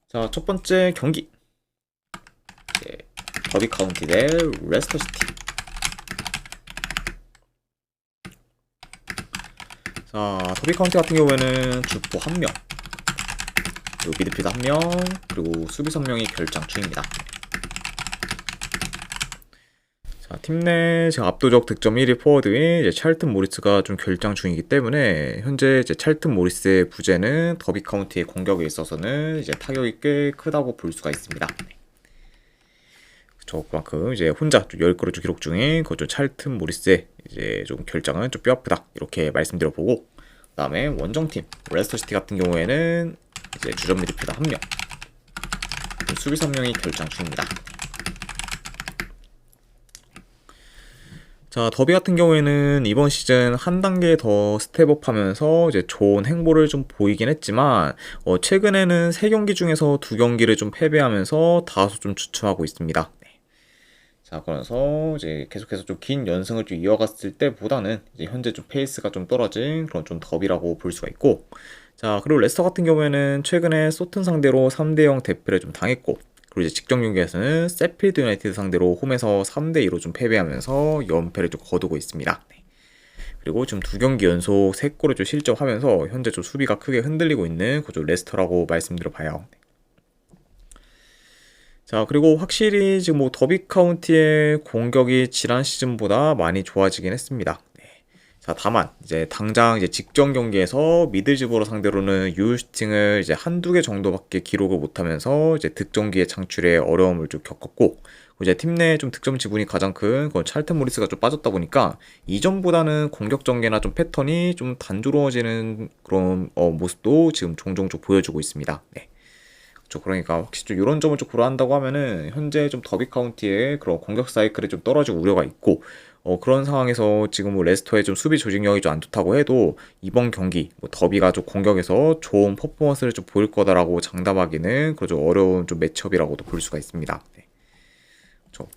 자, 첫 번째 경기. 네, 더비 카운티 대 레스터 시티. 자, 더비 카운티 같은 경우에는 주포 1명, 그리고 미드필더 1명, 그리고 수비수 1명이 결장 중입니다. 자, 팀 내 압도적 득점 1위 포워드인 찰튼 모리스가 좀 결장 중이기 때문에 현재 찰튼 모리스의 부재는 더비 카운티의 공격에 있어서는 타격이 꽤 크다고 볼 수가 있습니다. 그만큼 혼자 좀 10골을 기록 중인 좀 찰튼 모리스의 좀 결장은 좀 뼈아프다 이렇게 말씀드려보고, 그 다음에 원정팀 레스터 시티 같은 경우에는 주전 미드필더 1명, 수비수 1명이 결장 중입니다. 자, 더비 같은 경우에는 이번 시즌 한 단계 더 스텝업 하면서 좋은 행보를 좀 보이긴 했지만, 최근에는 3경기 중에서 2경기를 좀 패배하면서 다소 좀 주춤하고 있습니다. 자, 그래서 계속해서 좀 긴 연승을 좀 이어갔을 때보다는 현재 좀 페이스가 좀 떨어진 그런 좀 더비라고 볼 수가 있고, 자, 그리고 레스터 같은 경우에는 최근에 소튼 상대로 3대0 대패를 좀 당했고, 그리고 직전 경기에서는 세필드 유나이티드 상대로 홈에서 3대2로 좀 패배하면서 연패를 좀 거두고 있습니다. 그리고 지금 2경기 연속 3골을 좀 실점하면서 현재 좀 수비가 크게 흔들리고 있는 좀 레스터라고 말씀드려 봐요. 자, 그리고 확실히 지금 더비 카운티의 공격이 지난 시즌보다 많이 좋아지긴 했습니다. 네. 자, 다만 당장 직전 경기에서 미들즈버러 상대로는 유효 슈팅을 한두 개 정도밖에 기록을 못하면서 득점기의 창출에 어려움을 좀 겪었고, 팀 내 좀 득점 지분이 가장 큰 그건 찰튼 모리스가 좀 빠졌다 보니까 이전보다는 공격 전개나 좀 패턴이 좀 단조로워지는 그런 모습도 지금 종종 좀 보여주고 있습니다. 네. 그러니까 확실히 좀 이런 점을 좀 고려한다고 하면은 현재 좀 더비 카운티의 그런 공격 사이클이 좀 떨어질 우려가 있고, 그런 상황에서 지금 레스터의 좀 수비 조직력이 좀 안 좋다고 해도 이번 경기 더비가 좀 공격에서 좋은 퍼포먼스를 좀 보일 거다라고 장담하기는 좀 어려운 좀 매치업이라고도 볼 수가 있습니다. 네. 그렇죠.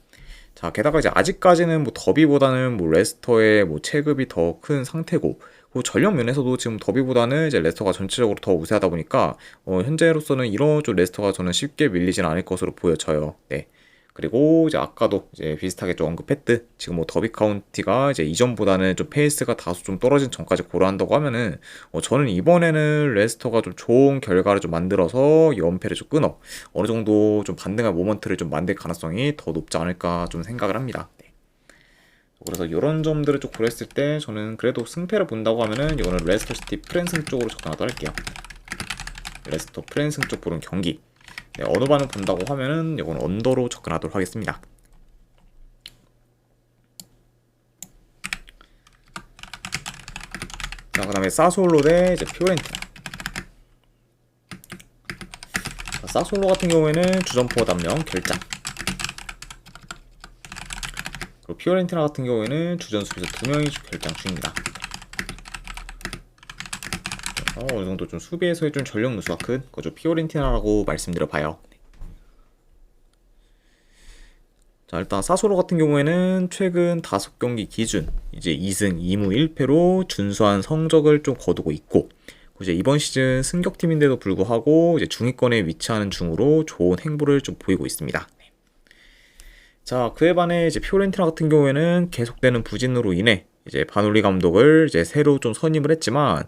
자, 게다가 아직까지는 더비보다는 레스터의 체급이 더 큰 상태고, 그 전력 면에서도 지금 더비보다는 레스터가 전체적으로 더 우세하다 보니까 현재로서는 이런 좀 레스터가 저는 쉽게 밀리진 않을 것으로 보여져요. 네. 그리고 아까도 비슷하게 좀 언급했듯 지금 더비 카운티가 이전보다는 좀 페이스가 다소 좀 떨어진 점까지 고려한다고 하면은 저는 이번에는 레스터가 좀 좋은 결과를 좀 만들어서 연패를 좀 끊어 어느 정도 좀 반등할 모먼트를 좀 만들 가능성이 더 높지 않을까 좀 생각을 합니다. 네. 그래서 이런 점들을 좀 고려했을 때 저는 그래도 승패를 본다고 하면은 이거는 레스터 시티 프랜승 쪽으로 접근하도록 할게요. 레스터 프랜승 쪽 보는 경기. 네, 어느 반을 본다고 하면은 이건 언더로 접근하도록 하겠습니다. 자, 그 다음에 사솔로 대 피오렌티나. 사솔로 같은 경우에는 주전포 담령 결장. 그리고 피오렌티나 같은 경우에는 주전 수비수 2명이 결장 중입니다. 어느 정도 좀 수비에서의 좀 전력 누수가 큰 거죠. 피오렌티나라고 말씀드려 봐요. 자, 일단 사소로 같은 경우에는 최근 5경기 기준 2승 2무 1패로 준수한 성적을 좀 거두고 있고, 이번 시즌 승격팀인데도 불구하고 중위권에 위치하는 중으로 좋은 행보를 좀 보이고 있습니다. 자, 그에 반해 피오렌티나 같은 경우에는 계속되는 부진으로 인해 바놀리 감독을 새로 좀 선임을 했지만,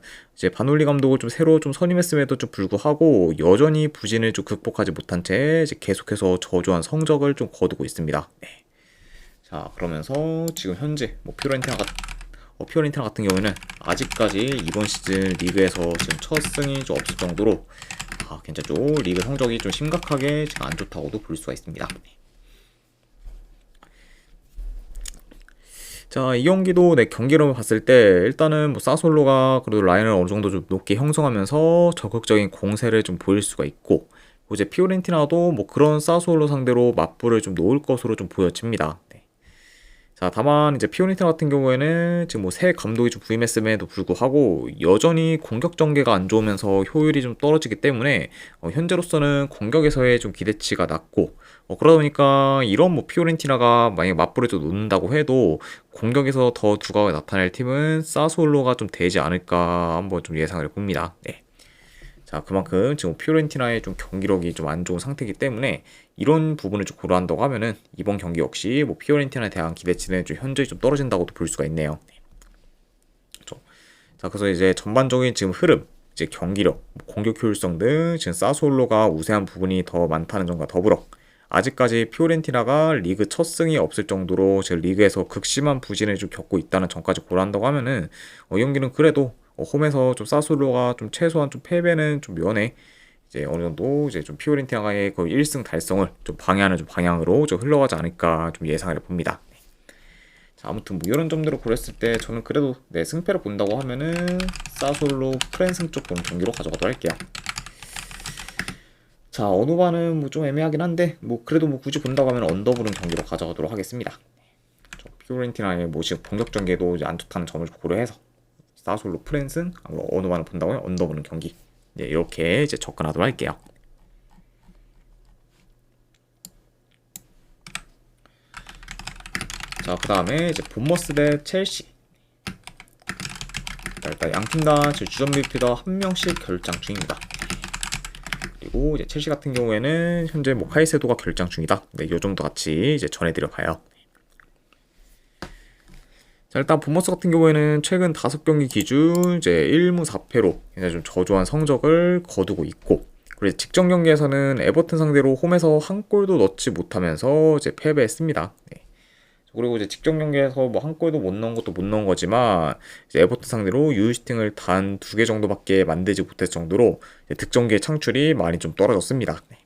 바놀리 감독을 좀 새로 좀 선임했음에도 좀 불구하고 여전히 부진을 좀 극복하지 못한 채 계속해서 저조한 성적을 좀 거두고 있습니다. 네. 자, 그러면서 지금 현재 피오렌티나 같은 경우에는 아직까지 이번 시즌 리그에서 지금 첫 승이 좀 없을 정도로 괜찮죠. 리그 성적이 좀 심각하게 지금 안 좋다고도 볼 수가 있습니다. 자, 이 경기도 내 경기로 봤을 때 일단은 사솔로가 그래도 라인을 어느 정도 좀 높게 형성하면서 적극적인 공세를 좀 보일 수가 있고, 피오렌티나도 그런 사솔로 상대로 맞불을 좀 놓을 것으로 좀 보여집니다. 네. 자, 다만 피오렌티나 같은 경우에는 지금 새 감독이 좀 부임했음에도 불구하고 여전히 공격 전개가 안 좋으면서 효율이 좀 떨어지기 때문에 현재로서는 공격에서의 좀 기대치가 낮고, 그러다 보니까 이런 피오렌티나가 만약에 맞불을 좀 놓는다고 해도 공격에서 더 두각을 나타낼 팀은 사솔로가 좀 되지 않을까 한번 좀 예상을 해봅니다. 네. 자, 그만큼 지금 피오렌티나의 좀 경기력이 좀 안 좋은 상태이기 때문에 이런 부분을 좀 고려한다고 하면은 이번 경기 역시 뭐 피오렌티나에 대한 기대치는 좀 현저히 좀 떨어진다고도 볼 수가 있네요. 그렇죠. 자, 그래서 이제 전반적인 지금 흐름, 이제 경기력, 공격 효율성 등 지금 사솔로가 우세한 부분이 더 많다는 점과 더불어 아직까지 피오렌티나가 리그 첫 승이 없을 정도로 지금 리그에서 극심한 부진을 좀 겪고 있다는 점까지 고려한다고 하면은 이 경기는 그래도 홈에서 좀 사솔로가 좀 최소한 좀 패배는 좀 면에 이제 어느 정도 이제 좀 피오렌티나의 그 1승 달성을 좀 방해하는 좀 방향으로 좀 흘러가지 않을까 좀 예상을 해봅니다. 자, 아무튼 뭐 이런 점들을 고렸을 때 저는 그래도 승패를 본다고 하면은 사솔로 프랜승 쪽 보는 경기로 가져가도록 할게요. 자, 어느 바는 뭐 좀 애매하긴 한데 뭐 그래도 뭐 굳이 본다고 하면 언더보는 경기로 가져가도록 하겠습니다. 피오렌티나의 뭐 지금 공격 전개도 이제 안 좋다는 점을 고려해서 사솔로 프랜승 어느 바는 본다고 하면 언더보는 경기 이렇게 이제 접근하도록 할게요. 자, 그 다음에 이제 본머스 대 첼시. 자, 일단 양팀 다 주전 미드필더 한 명씩 결장 중입니다. 그리고 이제 첼시 같은 경우에는 현재 뭐 카이세도가 결장 중이다. 네, 요 정도 같이 이제 전해드려 봐요. 자, 일단 본머스 같은 경우에는 최근 5경기 기준 이제 1무 4패로 굉장히 좀 저조한 성적을 거두고 있고, 그리고 직전 경기에서는 에버튼 상대로 홈에서 한 골도 넣지 못하면서 이제 패배했습니다. 네. 그리고 이제 직전 경기에서 뭐 한 골도 못 넣은 것도 못 넣은 거지만 이제 에버튼 상대로 유효슈팅을 단 2개 정도밖에 만들지 못했을 정도로 득점기의 창출이 많이 좀 떨어졌습니다. 네.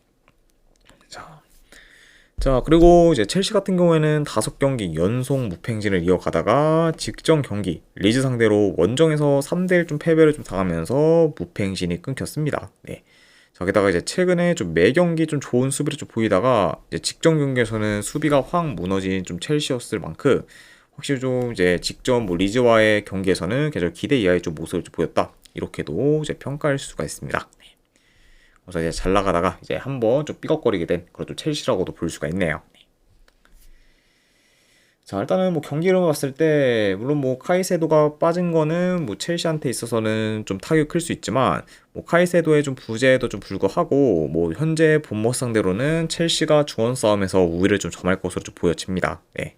자, 그리고 이제 첼시 같은 경우에는 5경기 연속 무패행진을 이어가다가 직전 경기 리즈 상대로 원정에서 3대1 좀 패배를 좀 당하면서 무패행진이 끊겼습니다. 네. 자, 게다가 이제 최근에 좀 매 경기 좀 좋은 수비를 좀 보이다가 이제 직전 경기에서는 수비가 확 무너진 좀 첼시였을 만큼 확실히 좀 이제 직전 뭐 리즈와의 경기에서는 계속 기대 이하의 좀 모습을 좀 보였다. 이렇게도 이제 평가할 수가 있습니다. 네. 그래서 이제 잘 나가다가 이제 한번 좀 삐걱거리게 된 그런 좀 첼시라고도 볼 수가 있네요. 자, 일단은 뭐 경기를 봤을 때 물론 뭐 카이세도가 빠진 거는 뭐 첼시한테 있어서는 좀 타격이 클 수 있지만 뭐 카이세도의 좀 부재에도 좀 불구하고 뭐 현재 본머스 상대로는 첼시가 중원 싸움에서 우위를 좀 점할 것으로 좀 보여집니다. 네.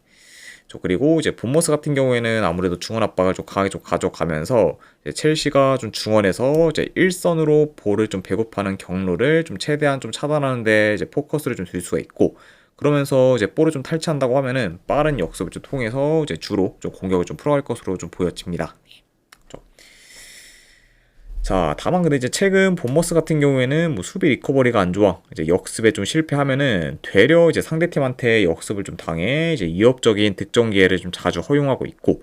그리고 이제 본머스 같은 경우에는 아무래도 중원 압박을 좀 강하게 좀 가져가면서 이제 첼시가 좀 중원에서 이제 일선으로 볼을 좀 배급하는 경로를 좀 최대한 좀 차단하는데 이제 포커스를 좀 둘 수가 있고, 그러면서 이제 볼을 좀 탈취한다고 하면은 빠른 역습을 좀 통해서 이제 주로 좀 공격을 좀 풀어갈 것으로 좀 보여집니다. 자, 다만 근데 이제 최근 본머스 같은 경우에는 뭐 수비 리커버리가 안 좋아 이제 역습에 좀 실패하면은 되려 이제 상대팀한테 역습을 좀 당해 이제 위협적인 득점 기회를 좀 자주 허용하고 있고,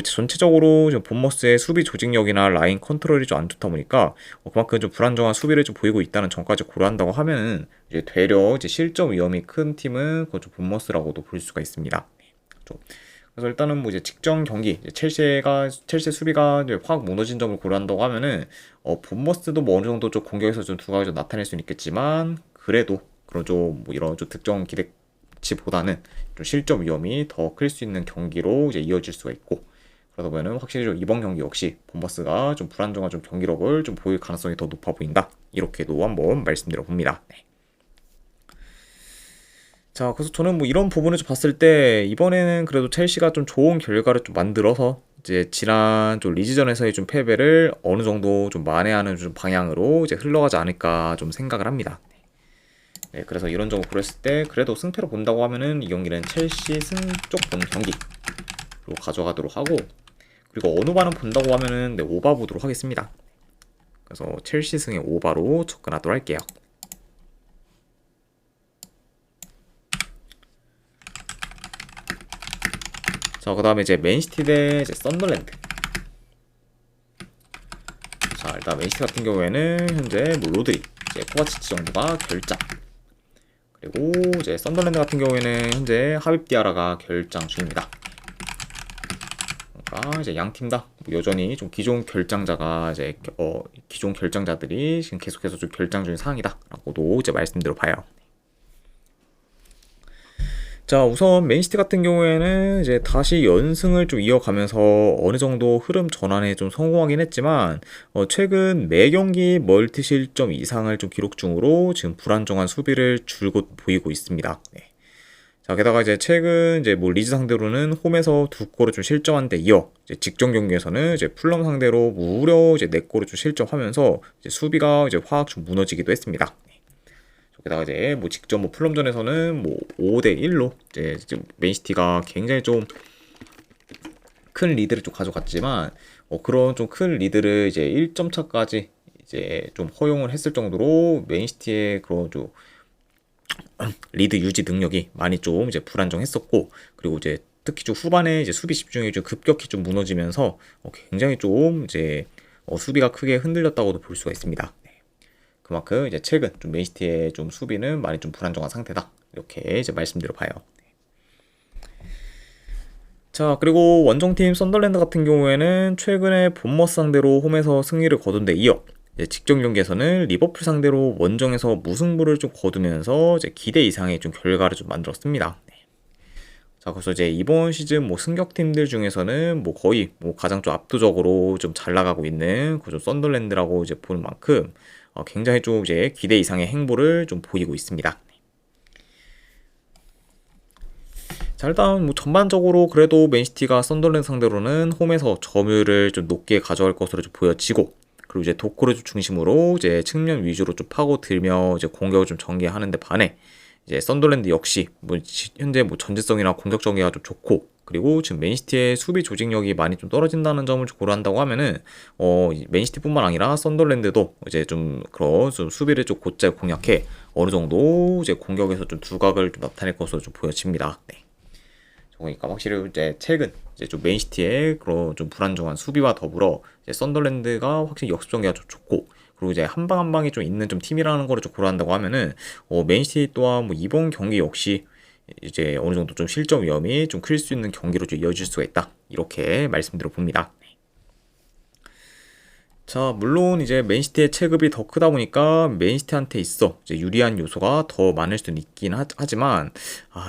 전체적으로 좀 본머스의 수비 조직력이나 라인 컨트롤이 좀 안 좋다 보니까 그만큼 좀 불안정한 수비를 좀 보이고 있다는 점까지 고려한다고 하면은 이제 되려 이제 실점 위험이 큰 팀은 그좀 본머스라고도 볼 수가 있습니다. 좀. 그래서 일단은 뭐 이제 직전 경기 첼시 수비가 이제 확 무너진 점을 고려한다고 하면은 본머스도 뭐 어느 정도 좀 공격에서 좀 두각을 좀 나타낼 수는 있겠지만 그래도 그런 좀 뭐 이런 좀 득점 기대치보다는 좀 실점 위험이 더 클 수 있는 경기로 이제 이어질 수가 있고, 그러다 보면은 확실히 좀 이번 경기 역시 본머스가 좀 불안정한 좀 경기력을 좀 보일 가능성이 더 높아 보인다. 이렇게도 한번 말씀드려 봅니다. 네. 자, 그래서 저는 뭐 이런 부분을 좀 봤을 때 이번에는 그래도 첼시가 좀 좋은 결과를 좀 만들어서 이제 지난 좀 리즈전에서의 좀 패배를 어느 정도 좀 만회하는 좀 방향으로 이제 흘러가지 않을까 좀 생각을 합니다. 네, 그래서 이런 점을 고렸을 때 그래도 승패로 본다고 하면은 이 경기는 첼시 승 쪽 보는 경기로 가져가도록 하고, 그리고 어느 바는 본다고 하면은 오바 보도록 하겠습니다. 그래서 첼시 승의 오바로 접근하도록 할게요. 자, 그 다음에 이제 맨시티 대 이제 썬더랜드. 자, 일단 맨시티 같은 경우에는 현재 뭐 로드리, 이제 코바치치 정도가 결장. 그리고 이제 썬더랜드 같은 경우에는 현재 하빕 디아라가 결장 중입니다. 그러니까 이제 양 팀 다 여전히 좀 기존 결장자가 이제 기존 결장자들이 지금 계속해서 좀 결장 중인 상황이다라고도 이제 말씀드려 봐요. 자, 우선 맨시티 같은 경우에는 이제 다시 연승을 좀 이어가면서 어느 정도 흐름 전환에 좀 성공하긴 했지만, 최근 매 경기 멀티 실점 이상을 좀 기록 중으로 지금 불안정한 수비를 줄곧 보이고 있습니다. 네. 자, 게다가 이제 최근 이제 뭐 리즈 상대로는 홈에서 두 골을 좀 실점한 데 이어 이제 직전 경기에서는 이제 풀럼 상대로 무려 이제 네 골을 좀 실점하면서 이제 수비가 이제 확 좀 무너지기도 했습니다. 게다가 이제 뭐 직전 뭐 풀럼전에서는 뭐 5대 1로 이제 지금 맨시티가 굉장히 좀 큰 리드를 좀 가져갔지만, 그런 좀 큰 리드를 이제 1점 차까지 이제 좀 허용을 했을 정도로 맨시티의 그런 좀 리드 유지 능력이 많이 좀 이제 불안정했었고, 그리고 이제 특히 좀 후반에 이제 수비 집중이 좀 급격히 좀 무너지면서 굉장히 좀 이제 수비가 크게 흔들렸다고도 볼 수가 있습니다. 네. 그만큼 이제 최근 좀 맨시티의 좀 수비는 많이 좀 불안정한 상태다, 이렇게 이제 말씀드려 봐요. 자, 그리고 원정팀 썬더랜드 같은 경우에는 최근에 본머스 상대로 홈에서 승리를 거둔 데 이어 이제 직전 경기에서는 리버풀 상대로 원정에서 무승부를 좀 거두면서 이제 기대 이상의 좀 결과를 좀 만들었습니다. 네. 자, 그래서 이제 이번 시즌 뭐 승격팀들 중에서는 뭐 거의 뭐 가장 좀 압도적으로 좀 잘 나가고 있는 그 좀 썬더랜드라고 이제 보는 만큼 굉장히 좀 이제 기대 이상의 행보를 좀 보이고 있습니다. 자, 일단 뭐 전반적으로 그래도 맨시티가 썬더랜드 상대로는 홈에서 점유율을 좀 높게 가져갈 것으로 좀 보여지고, 그리고 이제 도크를 좀 중심으로 이제 측면 위주로 좀 파고들며 이제 공격을 좀 전개하는데 반해 이제 썬더랜드 역시 뭐 현재 뭐 전진성이나 공격 전개가 좀 좋고, 그리고 지금 맨시티의 수비 조직력이 많이 좀 떨어진다는 점을 좀 고려한다고 하면은 맨시티뿐만 아니라 썬더랜드도 이제 좀 그런 좀 수비를 좀 곧잘 공략해 어느 정도 이제 공격에서 좀 두각을 좀 나타낼 것으로 좀 보여집니다. 네. 그러니까 확실히 이제 최근 이제 좀 맨시티의 그런 좀 불안정한 수비와 더불어 이제 썬더랜드가 확실히 역습 전개가 좀 좋고, 그리고 이제 한 방 한 방이 좀 있는 좀 팀이라는 거를 좀 고려한다고 하면은 맨시티 또한 뭐 이번 경기 역시 이제 어느 정도 좀 실점 위험이 좀 클 수 있는 경기로 좀 이어질 수가 있다, 이렇게 말씀드려 봅니다. 자, 물론 이제 맨시티의 체급이 더 크다 보니까 맨시티한테 있어 이제 유리한 요소가 더 많을 수는 있긴 하지만,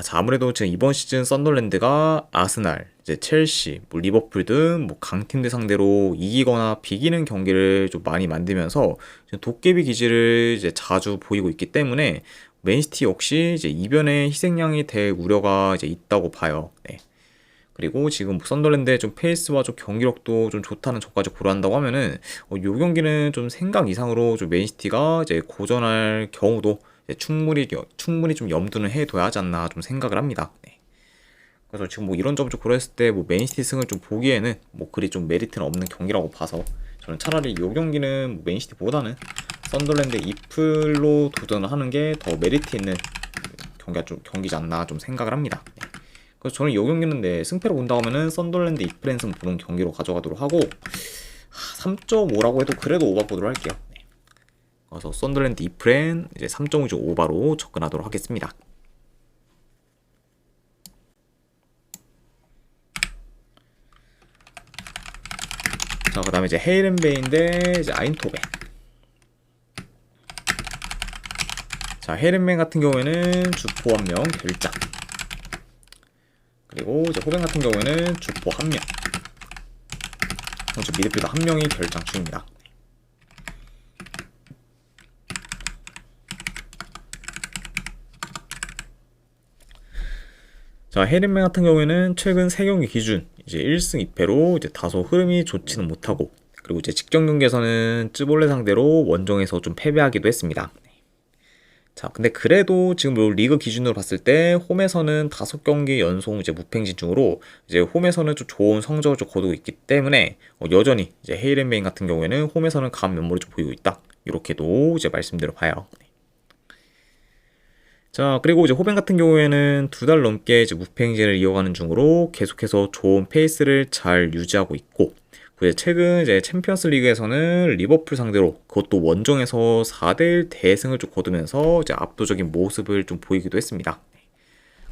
자, 아무래도 지금 이번 시즌 썬더랜드가 아스날, 이제 첼시, 뭐 리버풀 등 뭐 강팀들 상대로 이기거나 비기는 경기를 좀 많이 만들면서 도깨비 기질을 이제 자주 보이고 있기 때문에 맨시티 역시 이제 이변의 희생양이 될 우려가 이제 있다고 봐요. 네. 그리고 지금 썬더랜드의 좀 페이스와 좀 경기력도 좀 좋다는 점까지 고려한다고 하면은 요 경기는 좀 생각 이상으로 좀 맨시티가 이제 고전할 경우도 이제 충분히 좀 염두는 해둬야 하지 않나 좀 생각을 합니다. 네. 그래서 지금 뭐 이런 점을 좀 고려했을 때 뭐 맨시티 승을 좀 보기에는 뭐 그리 좀 메리트는 없는 경기라고 봐서, 저는 차라리 요 경기는 뭐 맨시티보다는 썬더랜드 이플로 도전을 하는 게 더 메리트 있는 경기지 않나 좀 생각을 합니다. 네. 그래서 저는 이 경기는 네, 승패로 본다고 하면은 썬더랜드 이프랜승 보는 경기로 가져가도록 하고, 3.5라고 해도 그래도 오바 보도록 할게요. 네. 그래서 썬더랜드 이프랜 이제 3.5 오바로 접근하도록 하겠습니다. 자, 그 다음에 이제 헤이렌베인 대 이제 아인토벤. 자, 헤이렌베인 같은 경우에는 주포 1명 결장, 그리고 이제 호벤 같은 경우에는 주포 1명, 미드필더 1명이 결장 중입니다. 자, 헤이렌베인 같은 경우에는 최근 3경기 기준 이제 1승 2패로 이제 다소 흐름이 좋지는 못하고, 그리고 이제 직전 경기에서는 쯔볼레 상대로 원정에서 좀 패배하기도 했습니다. 자, 근데 그래도 지금 뭐 리그 기준으로 봤을 때 홈에서는 5경기 연속 이제 무패행진 중으로 이제 홈에서는 좀 좋은 성적을 좀 거두고 있기 때문에 여전히 이제 헤이렌베인 같은 경우에는 홈에서는 강한 면모를 좀 보이고 있다, 이렇게도 이제 말씀드려 봐요. 자, 그리고 이제 호벤 같은 경우에는 2달 넘게 이제 무패행진을 이어가는 중으로 계속해서 좋은 페이스를 잘 유지하고 있고, 최근 이제 챔피언스 리그에서는 리버풀 상대로 그것도 원정에서 4대1 대승을 좀 거두면서 이제 압도적인 모습을 좀 보이기도 했습니다.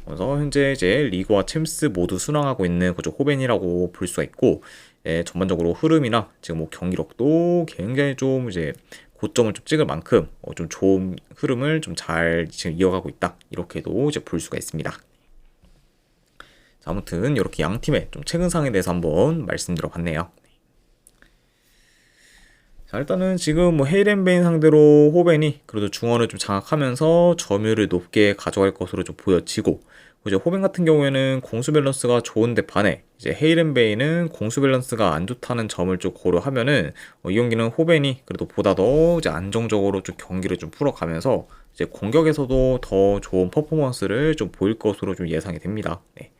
그래서 현재 이제 리그와 챔스 모두 순항하고 있는 그저 호벤이라고 볼 수가 있고, 전반적으로 흐름이나 지금 뭐 경기력도 굉장히 좀 이제 고점을 좀 찍을 만큼 좀 좋은 흐름을 좀 잘 지금 이어가고 있다, 이렇게도 이제 볼 수가 있습니다. 자, 아무튼 이렇게 양 팀의 좀 최근 상황에 대해서 한번 말씀드려봤네요. 자, 일단은 지금 뭐 헤이렌베인 상대로 호벤이 그래도 중원을 좀 장악하면서 점유율을 높게 가져갈 것으로 좀 보여지고, 이제 호벤 같은 경우에는 공수 밸런스가 좋은데 반해 이제 헤이렌베이는 공수 밸런스가 안 좋다는 점을 좀 고려하면은 이 경기는 호벤이 그래도 보다 더 이제 안정적으로 좀 경기를 좀 풀어가면서 이제 공격에서도 더 좋은 퍼포먼스를 좀 보일 것으로 좀 예상이 됩니다. 네.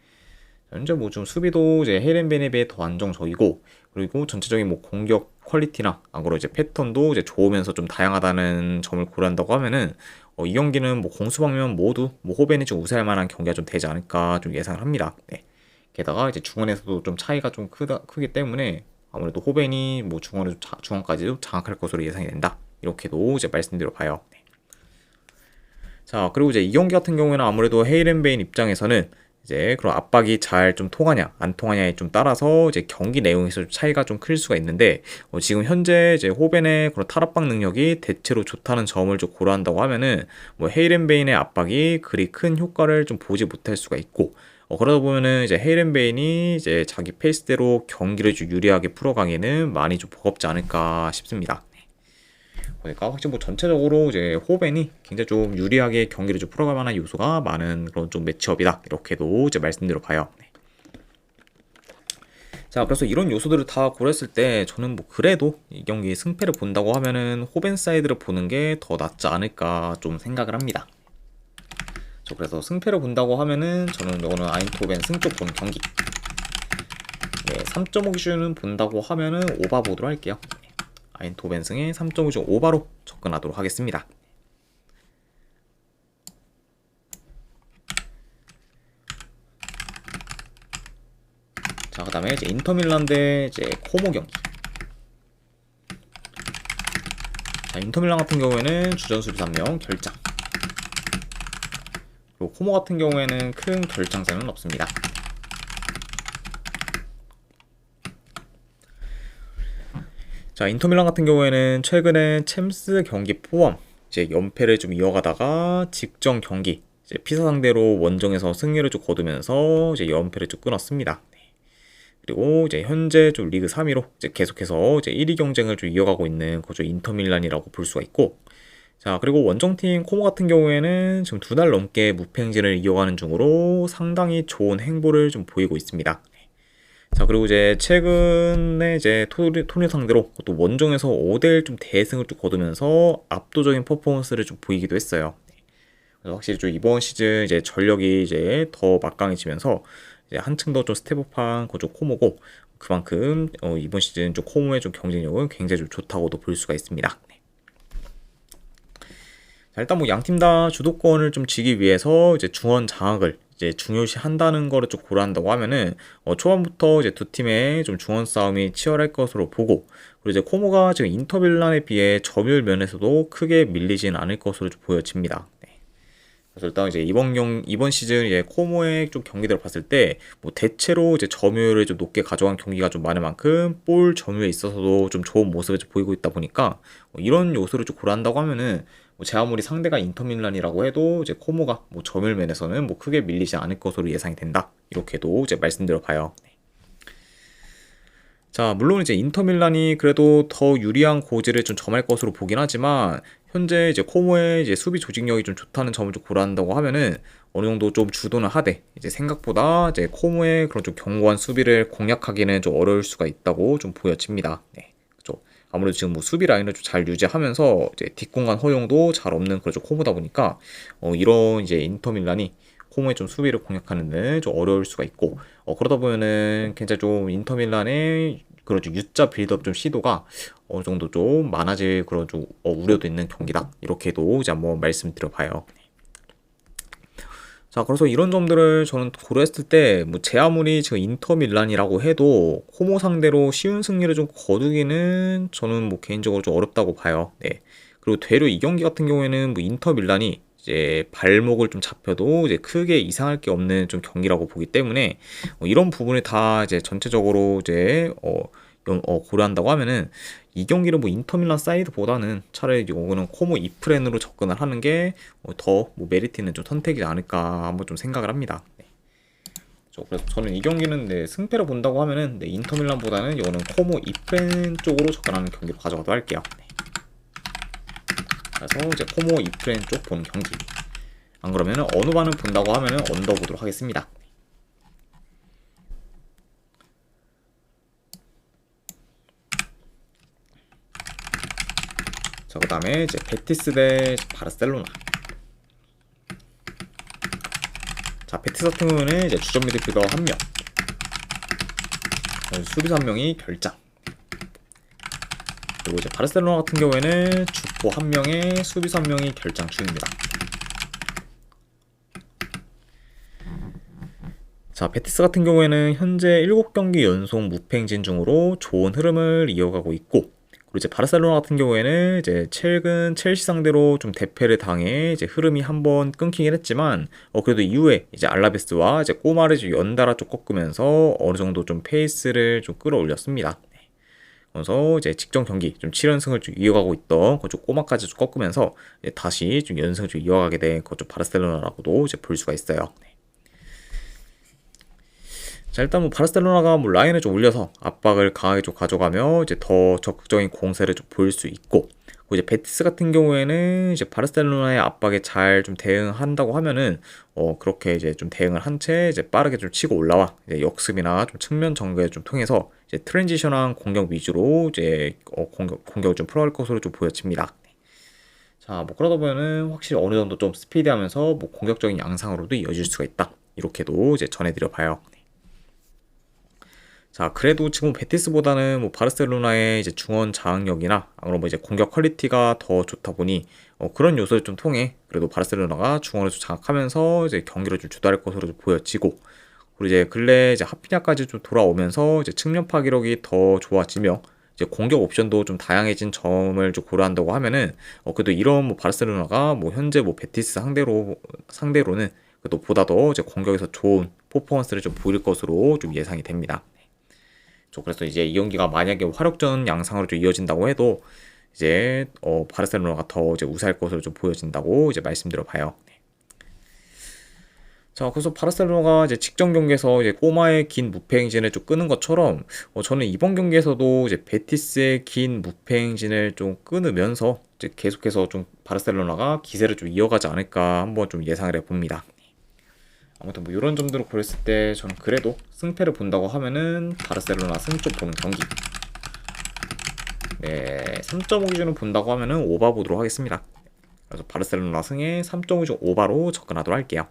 현재 뭐 좀 수비도 이제 헤이렌베인에 비해 더 안정적이고, 그리고 전체적인 뭐 공격 퀄리티나 안으로 이제 패턴도 이제 좋으면서 좀 다양하다는 점을 고려한다고 하면은 이 경기는 뭐 공수 방면 모두 뭐 호벤이 좀 우세할 만한 경기가 좀 되지 않을까 좀 예상을 합니다. 네. 게다가 이제 중원에서도 좀 차이가 좀 크기 때문에 아무래도 호벤이 뭐 중원까지도 장악할 것으로 예상이 된다. 이렇게도 이제 말씀드려 봐요. 네. 자, 그리고 이제 이 경기 같은 경우에는 아무래도 헤이렌베인 입장에서는 이제 그런 압박이 잘 좀 통하냐 안 통하냐에 좀 따라서 이제 경기 내용에서 차이가 좀 클 수가 있는데, 지금 현재 이제 호벤의 그런 탈압박 능력이 대체로 좋다는 점을 좀 고려한다고 하면은 뭐 헤이렌베인의 압박이 그리 큰 효과를 좀 보지 못할 수가 있고, 그러다 보면은 이제 헤이렌베인이 이제 자기 페이스대로 경기를 좀 유리하게 풀어가기에는 많이 좀 버겁지 않을까 싶습니다. 그러니까 확실히 뭐 전체적으로 이제 호벤이 굉장히 좀 유리하게 경기를 좀 풀어갈 만한 요소가 많은 그런 좀 매치업이다. 이렇게도 이제 말씀드려 봐요. 네. 자, 그래서 이런 요소들을 다 고려했을 때 저는 뭐 그래도 이 경기 승패를 본다고 하면은 호벤 사이드를 보는 게 더 낫지 않을까 좀 생각을 합니다. 그래서 승패를 본다고 하면은 저는 이거는 아인토벤 승쪽 본 경기. 네, 3.5 기준은 본다고 하면은 오바 보도록 할게요. 아인토벤 승의 3.5중 오바로 접근하도록 하겠습니다. 자, 그 다음에 이제 인터밀란 대 이제 코모 경기. 자, 인터밀란 같은 경우에는 주전 수비 3명 결장. 그리고 코모 같은 경우에는 큰 결장세는 없습니다. 자, 인터밀란 같은 경우에는 최근에 챔스 경기 포함 이제 연패를 좀 이어가다가 직전 경기 이제 피사 상대로 원정에서 승리를 좀 거두면서 이제 연패를 좀 끊었습니다. 그리고 이제 현재 좀 리그 3위로 이제 계속해서 이제 1위 경쟁을 좀 이어가고 있는 그저 인터밀란이라고 볼 수가 있고, 자, 그리고 원정팀 코모 같은 경우에는 지금 2달 넘게 무패행진을 이어가는 중으로 상당히 좋은 행보를 좀 보이고 있습니다. 자, 그리고 이제 최근에 이제 토니 상대로 또 원정에서 5대1 좀 대승을 좀 거두면서 압도적인 퍼포먼스를 좀 보이기도 했어요. 그래서 확실히 좀 이번 시즌 이제 전력이 이제 더 막강해지면서 이제 한층 더 좀 스텝업한 그좀 코모고, 그만큼 이번 시즌 좀 코모의 좀 경쟁력은 굉장히 좀 좋다고도 볼 수가 있습니다. 자, 일단 뭐 양 팀 다 주도권을 좀 쥐기 위해서 이제 중원 장악을 이제 중요시 한다는 거를 좀 고려한다고 하면은 초반부터 이제 두 팀의 좀 중원 싸움이 치열할 것으로 보고, 그리고 이제 코모가 지금 인터밀란에 비해 점유율 면에서도 크게 밀리진 않을 것으로 좀 보여집니다. 네. 그래서 일단 이제 이번 시즌 이제 코모의 좀 경기들을 봤을 때 뭐 대체로 이제 점유율을 좀 높게 가져간 경기가 좀 많은 만큼 볼 점유에 있어서도 좀 좋은 모습을 좀 보이고 있다 보니까 이런 요소를 좀 고려한다고 하면은 제 아무리 상대가 인터밀란이라고 해도 이제 코모가 뭐 점유율 면에서는 뭐 크게 밀리지 않을 것으로 예상이 된다. 이렇게도 이제 말씀드려 봐요. 네. 자, 물론 이제 인터밀란이 그래도 더 유리한 고지를 좀 점할 것으로 보긴 하지만, 현재 이제 코모의 이제 수비 조직력이 좀 좋다는 점을 좀 고려한다고 하면은 어느 정도 좀 주도는 하되 이제 생각보다 이제 코모의 그런 좀 견고한 수비를 공략하기는 좀 어려울 수가 있다고 좀 보여집니다. 네. 그렇죠. 아무래도 지금 뭐 수비 라인을 좀 잘 유지하면서 이제 뒷공간 허용도 잘 없는 그런 좀 코모다 보니까 이런 이제 인터밀란이 코모의 좀 수비를 공략하는 데 좀 어려울 수가 있고, 그러다 보면은 굉장히 좀 인터밀란의 그런 좀 U자 빌드업 좀 시도가 어느 정도 좀 많아질 그런 좀 우려도 있는 경기다. 이렇게도 이제 한번 말씀드려봐요. 자, 그래서 이런 점들을 저는 고려했을 때, 뭐, 제 아무리 지금 인터밀란이라고 해도, 코모 상대로 쉬운 승리를 좀 거두기는 저는 뭐 개인적으로 좀 어렵다고 봐요. 네. 그리고 되려 이 경기 같은 경우에는 뭐 인터밀란이 이제 발목을 좀 잡혀도 이제 크게 이상할 게 없는 좀 경기라고 보기 때문에, 이런 부분을 다 이제 전체적으로 이제, 고려한다고 하면은 이 경기를 뭐 인터밀란 사이드보다는 차라리 이거는 코모 이프렌으로 접근을 하는 게 더 뭐 메리트 있는 좀 선택이지 않을까 한번 좀 생각을 합니다. 네. 그래서 저는 이 경기는 네, 승패를 본다고 하면은 네, 인터밀란보다는 이거는 코모 이프렌 쪽으로 접근하는 경기로 가져가도록 할게요. 네. 그래서 이제 코모 이프렌 쪽 보는 경기. 안 그러면은 어느 반을 본다고 하면은 언더 보도록 하겠습니다. 자, 그 다음에 이제 베티스 대 바르셀로나. 자, 베티스 같은 경우는 이제 주전 미드필더 1명, 수비수 1명이 결장. 그리고 이제 바르셀로나 같은 경우에는 주포 1명에 수비수 1명이 결장 중입니다. 자, 베티스 같은 경우에는 현재 7경기 연속 무패 행진 중으로 좋은 흐름을 이어가고 있고, 그리고 이제 바르셀로나 같은 경우에는 이제 최근 첼시 상대로 좀 대패를 당해 이제 흐름이 한번 끊기긴 했지만, 그래도 이후에 이제 알라베스와 이제 꼬마를 연달아 좀 꺾으면서 어느 정도 좀 페이스를 좀 끌어올렸습니다. 그래서 이제 직전 경기 좀 7연승을 좀 이어가고 있던 그쪽 꼬마까지 좀 꺾으면서 이제 다시 좀 연승을 좀 이어가게 된 그쪽 바르셀로나라고도 이제 볼 수가 있어요. 자, 일단 뭐 바르셀로나가 뭐 라인을 좀 올려서 압박을 강하게 좀 가져가며 이제 더 적극적인 공세를 좀 보일 수 있고, 그리고 이제 베티스 같은 경우에는 이제 바르셀로나의 압박에 잘 좀 대응한다고 하면은 그렇게 이제 좀 대응을 한 채 이제 빠르게 좀 치고 올라와 이제 역습이나 좀 측면 전개를 좀 통해서 이제 트랜지션한 공격 위주로 이제 공격을 좀 풀어갈 것으로 좀 보여집니다. 자, 뭐 그러다 보면은 확실히 어느 정도 좀 스피디하면서 뭐 공격적인 양상으로도 이어질 수가 있다. 이렇게도 이제 전해드려 봐요. 자, 그래도 지금 베티스보다는 뭐 바르셀로나의 이제 중원 장악력이나 아무런 뭐 이제 공격 퀄리티가 더 좋다 보니 그런 요소를 좀 통해 그래도 바르셀로나가 중원을 좀 장악하면서 이제 경기를 좀 주도할 것으로 좀 보여지고, 그리고 이제 근래 이제 하피냐까지 좀 돌아오면서 이제 측면 파기력이 더 좋아지며 이제 공격 옵션도 좀 다양해진 점을 좀 고려한다고 하면은 그래도 이런 뭐 바르셀로나가 뭐 현재 뭐 베티스 상대로는 그래도 보다 더 이제 공격에서 좋은 퍼포먼스를 좀 보일 것으로 좀 예상이 됩니다. 그래서 이제 이 경기가 만약에 화력전 양상으로 좀 이어진다고 해도 이제 바르셀로나가 더 이제 우세할 것으로 좀 보여진다고 이제 말씀드려 봐요. 자, 그래서 바르셀로나가 이제 직전 경기에서 이제 꼬마의 긴 무패 행진을 좀 끄는 것처럼 저는 이번 경기에서도 이제 베티스의 긴 무패 행진을 좀 끊으면서 이제 계속해서 좀 바르셀로나가 기세를 좀 이어가지 않을까 한번 좀 예상을 해봅니다. 아무튼 뭐 이런 점들을 고렸을 때 저는 그래도 승패를 본다고 하면은 바르셀로나 승쪽 보는 경기. 네, 3.5 기준으로 본다고 하면은 오바 보도록 하겠습니다. 그래서 바르셀로나 승에 3.5 기준 오바로 접근하도록 할게요.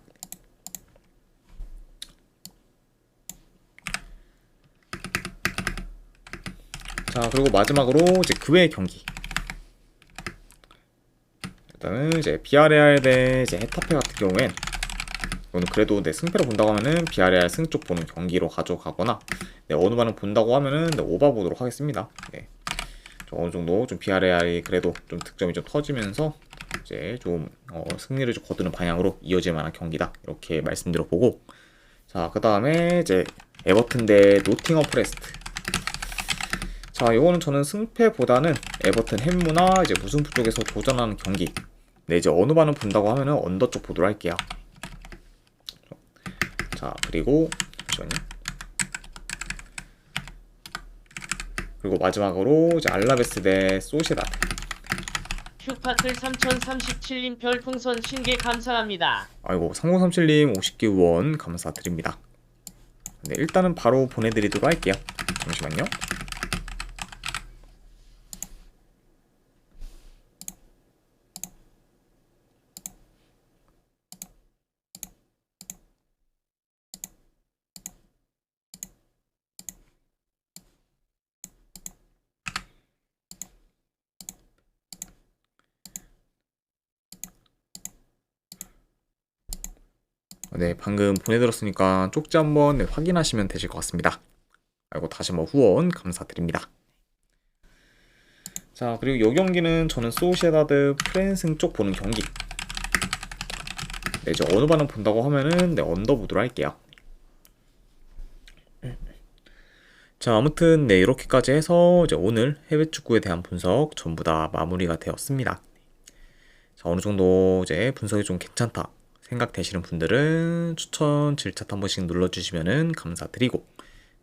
자, 그리고 마지막으로 이제 그 외의 경기. 일단은 이제 비아레알 대 이제 헤타페 같은 경우엔 이거는 그래도 내 승패를 본다고 하면은 비아레알 승쪽 보는 경기로 가져가거나 어느 반을 본다고 하면은 오바 보도록 하겠습니다. 네. 어느 정도 좀 비아레알이 그래도 좀 득점이 좀 터지면서 이제 좀 승리를 좀 거두는 방향으로 이어질 만한 경기다. 이렇게 말씀드려 보고, 자, 그 다음에 이제 에버튼 대 노팅엄 포레스트. 자, 이거는 저는 승패보다는 에버튼 햄무나 이제 무승부 쪽에서 도전하는 경기. 네, 이제 어느 반을 본다고 하면은 언더 쪽 보도록 할게요. 자, 그리고 잠시만요. 그리고 마지막으로 이제 알라베스 대 소시다드. 큐파클 3037님 별풍선 신개 감사합니다. 아이고, 3037님 50개 후원 감사드립니다. 네, 일단은 바로 보내드리도록 할게요. 잠시만요. 네, 방금 보내드렸으니까 쪽지 한번 확인하시면 되실 것 같습니다. 아이고, 다시 한번 후원 감사드립니다. 자, 그리고 이 경기는 저는 소시에다드 프랜승 쪽 보는 경기. 네, 이제 어느 반을 본다고 하면은 언더 보도록 할게요. 자, 아무튼 네, 이렇게까지 해서 이제 오늘 해외 축구에 대한 분석 전부 다 마무리가 되었습니다. 자, 어느 정도 이제 분석이 좀 괜찮다 생각되시는 분들은 추천 질차 한 번씩 눌러주시면은 감사드리고,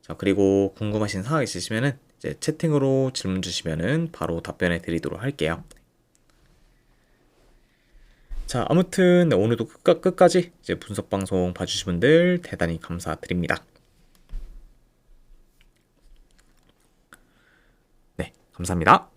자, 그리고 궁금하신 사항 있으시면은 이제 채팅으로 질문 주시면은 바로 답변해 드리도록 할게요. 자, 아무튼 네, 오늘도 끝까지 이제 분석 방송 봐주신 분들 대단히 감사드립니다. 네, 감사합니다.